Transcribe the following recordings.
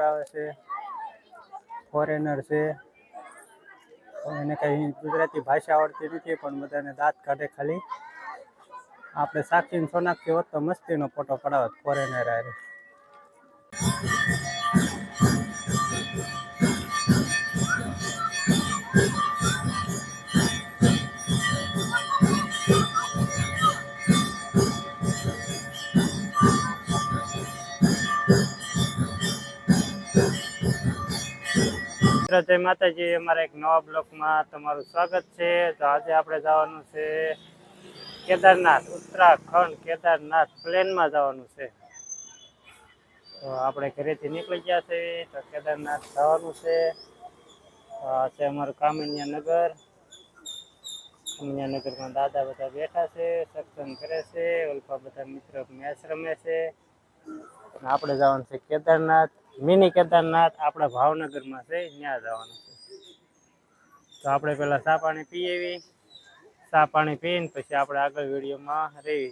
આવે છે, ફોરેનર છે, એને કઈ ગુજરાતી ભાષા આવડતી નથી પણ બધાને દાંત કાઢે ખાલી. આપણે સાક્ષી સોનાક્ષી હોત તો મસ્તીનો ફોટો પડાવત ફોરેનર હારે. જય માતાજી, અમારા એક નવા બ્લોકમાં તમારું સ્વાગત છે. તો આજે આપણે જવાનું છે કેદારનાથ, ઉત્તરાખંડ કેદારનાથ પ્લેનમાં જવાનું છે. તો આપણે ઘરેથી નીકળી ગયા છે, તો કેદારનાથ જવાનું છે. છે અમારું કામણિયા નગર. કામણિયા નગરમાં દાદા બધા બેઠા છે, સત્સંગ કરે છે, ઓલપા બધા મિત્રો મેચ રમે છે. આપણે જવાનું છે કેદારનાથ, મિની કેદારનાથ આપણા ભાવનગરમાં છે, ત્યાં જવાનું છે. તો આપણે પેલા ચા પાણી પી એવી, ચા પાણી પીને પછી આપણે આગળ વિડીયોમાં રહી.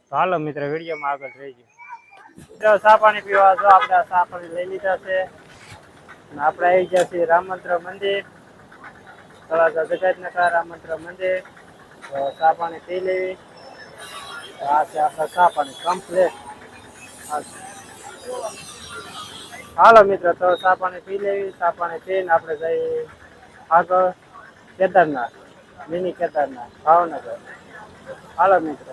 તો હાલો મિત્ર, વિડીયોમાં આગળ રહીજો. ચા પાણી પીવા જો આપણે ચા પાણી લઈ લીધા છે. આપણે આવી ગયા છીએ રામ મંત્ર મંદિર, તળાજા જગતનગર રામ મંત્ર મંદિર. તો ચા પાણી પી લેવી. આ છે આપણા ચા પાણી કમ્પ્લીટ. હાલો મિત્ર, તો ચા પાણી પી લેવી. ચા પાણી પીને આપણે જઈએ આગળ કેદારનાથ, મિની કેદારનાથ ભાવનગર. હાલો મિત્ર,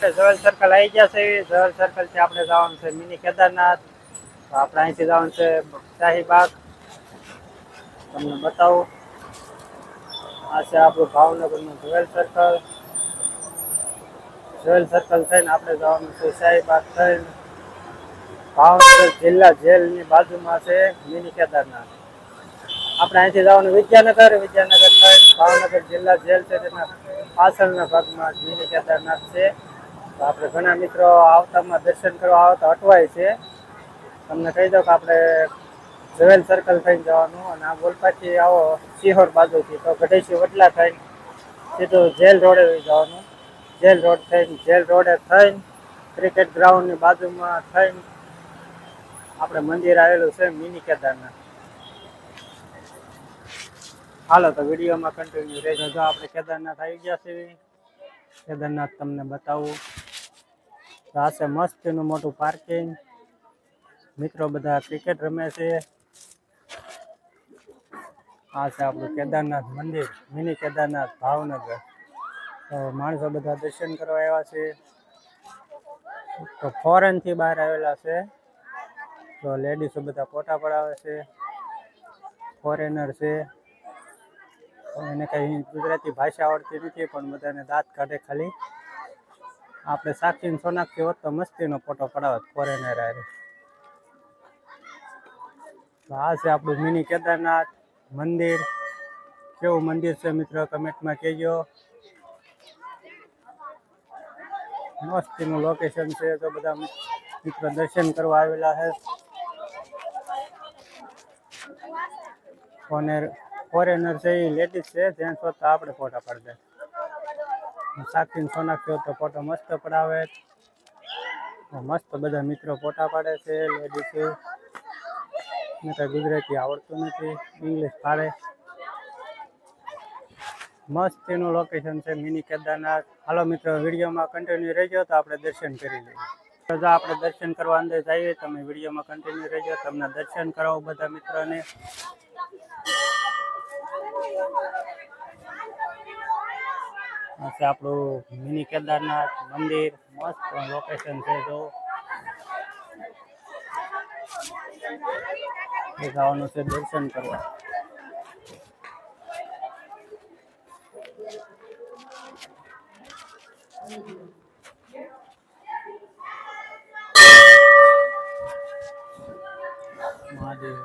જવલ સર્કલ આવી ગયા છે. જવલ સર્કલ થી આપણે જવાનું છે મિની કેદારનાથ. તો આપણે અહીંથી જવાનું છે શાહીબાગ. તમને બતાવું, આ છે આપણું ભાવનગરનું જવેલ સર્કલ. જવેલ સર્કલ થઈને આપણે જવાનું છે શાહીબાગ થઈને ભાવનગર જિલ્લા જેલની બાજુમાં છે મિની કેદારનાથ. આપણે અહીંથી જવાનું વિદ્યાનગર, વિદ્યાનગર થઈને ભાવનગર જિલ્લા જેલ છે તેના પાછળના ભાગમાં મિની કેદારનાથ છે. તો આપણે ઘણા મિત્રો આવતામાં દર્શન કરવા આવતા અટવાય છે. તમને કહી દો કે આપણે જવેલ સર્કલ થઈને જવાનું, અને આ બોલપાથી આવો સિહોર બાજુથી તો ગઢેસી વડલા થઈને સીધું જેલ રોડે જવાનું. જેલ રોડ થઈને જેલ રોડે થઈને ક્રિકેટ ગ્રાઉન્ડની બાજુમાં થઈને આપણે મંદિર આવેલું છે મિની કેદારનાથ. હાલો તો વિડીયોમાં કન્ટિન્યુ રહેજો. જો આપણે કેદારનાથ આવી ગયા છે. કેદારનાથ તમને બતાવું. તો આ છે મસ્તીનું મોટું પાર્કિંગ. મિત્રો બધા ક્રિકેટ રમે છે. આ છે આપણું કેદારનાથ મંદિર, મિની કેદારનાથ ભાવનગર. તો માણસો બધા દર્શન કરવા આવ્યા છે. તો ફોરેન થી બહાર આવેલા છે. તો લેડીઝો બધા ફોટા પડાવે છે, ફોરેનર છે. એને કઈ ગુજરાતી ભાષા આવડતી નથી પણ બધાને દાંત કાઢે ખાલી. આપણે સાક્ષી સોનાક્ષી હોત તો મસ્તીનો ફોટો પડાવત ફોરેનર હારે. આ છે આપણું મિની કેદારનાથ મંદિર. કેવું મંદિર છે મિત્રો કમેન્ટમાં કહેજો. મસ્તીનું લોકેશન છે. તો બધા મિત્રો દર્શન કરવા આવેલા છે. ફોરેનર છે એ લેડીઝ છે, જેન્ટ્સ હોત તો આપણે ફોટા પાડી દે. સાક્ષી સોનાક્ષી હોત તો ફોટો મસ્ત પડાવે. મસ્ત બધા મિત્રો ફોટા પાડે છે. લેડીઝ ને કઈ ગુજરાતી આવડતું નથી, ઇંગ્લિશ પાડે. મસ્તીનું લોકેશન છે મિની કેદારનાથ. હાલો મિત્રો, વિડીયોમાં કન્ટિન્યુ રહેજો તો આપણે દર્શન કરી લઈએ. તો જો આપણે દર્શન કરવા અંદર જઈએ, તમે વિડીયોમાં કન્ટિન્યુ રહેજો. તમને દર્શન કરાવો બધા મિત્રોને. આ છે આપણું મિની કેદારનાથ મંદિર. મસ્ત લોકેશન છે. જો જવાનું છે દર્શન કરવા. મહાદેવ.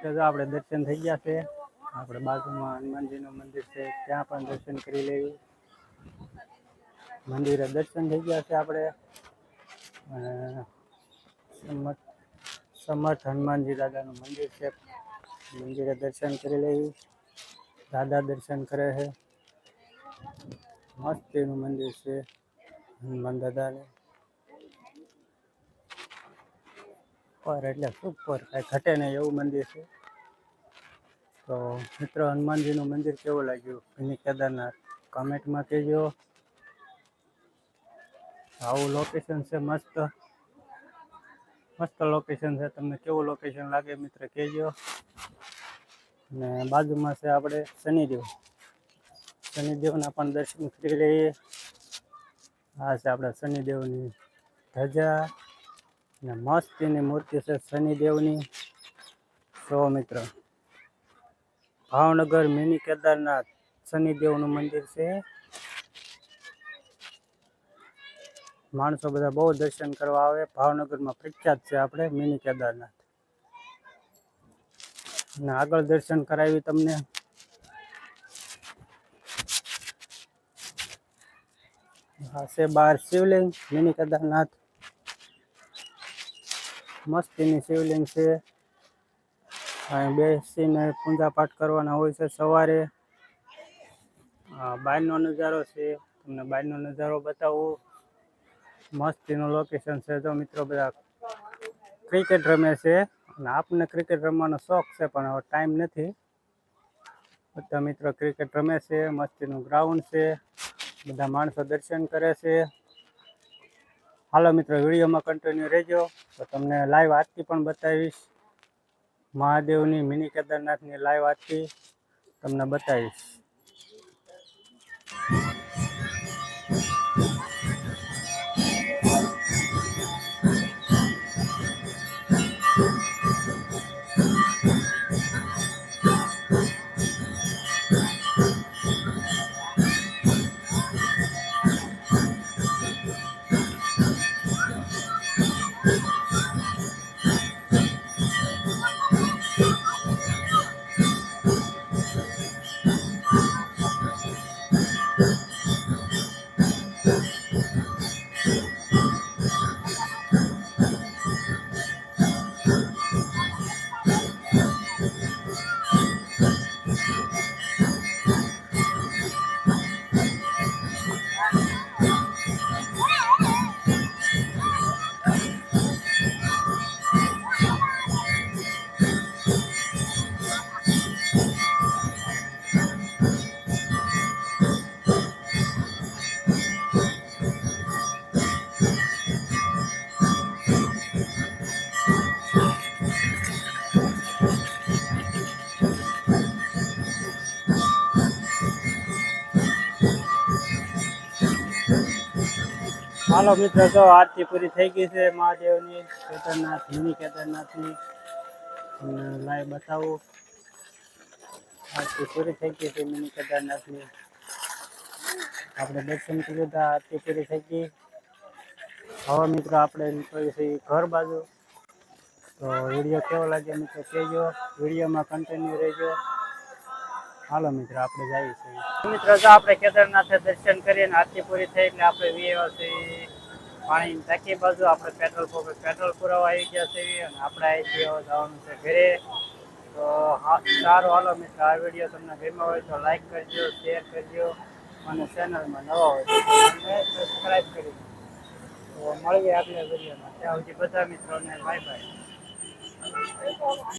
તો જો આપણે દર્શન થઈ ગયા છે. આપણે બાજુમાં હનુમાનજીનું મંદિર છે, ત્યાં પણ દર્શન કરી લેવી. મંદિરે દર્શન થઈ ગયા છે આપણે. સમર્થ હનુમાનજી દાદાનું મંદિર છે, મંદિરે દર્શન કરી લેવી. દાદા દર્શન કરે છે. મસ્ત એનું મંદિર છે હનુમાન દાદાનું. પર એટલે સુપર, કાંઈ ઘટે નહીં એવું મંદિર છે. તો મિત્રો, હનુમાનજીનું મંદિર કેવું લાગ્યું મિની કેદારનાથ કમેન્ટમાં કહેજો. આવું લોકેશન છે, મસ્ત મસ્ત લોકેશન છે. તમને કેવું લોકેશન લાગે મિત્ર કહેજો. અને બાજુમાં છે આપણે શનિદેવ. શનિદેવના પણ દર્શન કરી લઈએ. આ છે આપણા શનિદેવની ધજા ને મસ્તીની મૂર્તિ છે શનિદેવની. સો મિત્ર, ભાવનગર મિની કેદારનાથ શનિદેવનું મંદિર છે. માણસો બધા બહુ દર્શન કરવા આવે. ભાવનગરમાં પ્રખ્યાત છે આપણે મિની કેદારનાથ. અને આગળ દર્શન કરાવી તમને. આ છે બહાર શિવલિંગ મિની કેદારનાથ. મસ્તીની શિવલિંગ છે. અહીં બેસીને પૂજા પાઠ કરવાના હોય છે સવારે. બહારનો નજારો છે, તમને બહારનો નજારો બતાવું. મસ્તીનું લોકેશન છે. તો મિત્રો બધા ક્રિકેટ રમે છે, અને આપણને ક્રિકેટ રમવાનો શોખ છે પણ હવે ટાઈમ નથી. બધા મિત્રો ક્રિકેટ રમે છે. મસ્તીનું ગ્રાઉન્ડ છે, બધા માણસો દર્શન કરે છે. હાલો મિત્રો, વિડીયોમાં કન્ટિન્યુ રહેજો તો તમને લાઈવ આરતી પણ બતાવીશ. મહાદેવની મિની કેદારનાથની લાઈવ આરતી તમને બતાવીશ. હાલો મિત્રો, તો આરતી પૂરી થઈ ગઈ છે મહાદેવની કેદારનાથ મિની કેદારનાથની. તમને લાઈવ બતાવું. આરતી પૂરી થઈ ગઈ છે મિની કેદારનાથની. આપણે દર્શન કર્યું હતા, આરતી પૂરી થઈ ગઈ. હવે મિત્રો આપણે નીકળીએ છીએ ઘર બાજુ. તો વિડીયો કેવો લાગે મિત્રો કહેજો. વિડીયોમાં કન્ટિન્યુ રહેજો. હાલો મિત્રો, આપણે જઈએ છીએ. મિત્રો, જો આપણે કેદારનાથે દર્શન કરીને આરતી પૂરી થઈ એટલે આપણે વ્યવસ્થિત પાણીની ટાંકી બાજુ આપણે પેટ્રોલ પંપે પેટ્રોલ પુરાવા આવી ગયા છે. અને આપણે અહીંથી જવાનું છે ઘરે. તો સારું, હાલો મિત્રો, આ વિડીયો તમને ગમ્યો હોય તો લાઈક કરજો, શેર કરજો, અને ચેનલમાં નવા હોય તો સબસ્ક્રાઈબ કરી દો. તો મળીએ આગલા વિડીયોમાં. ત્યાં સુધી બધા મિત્રોને બાય બાય.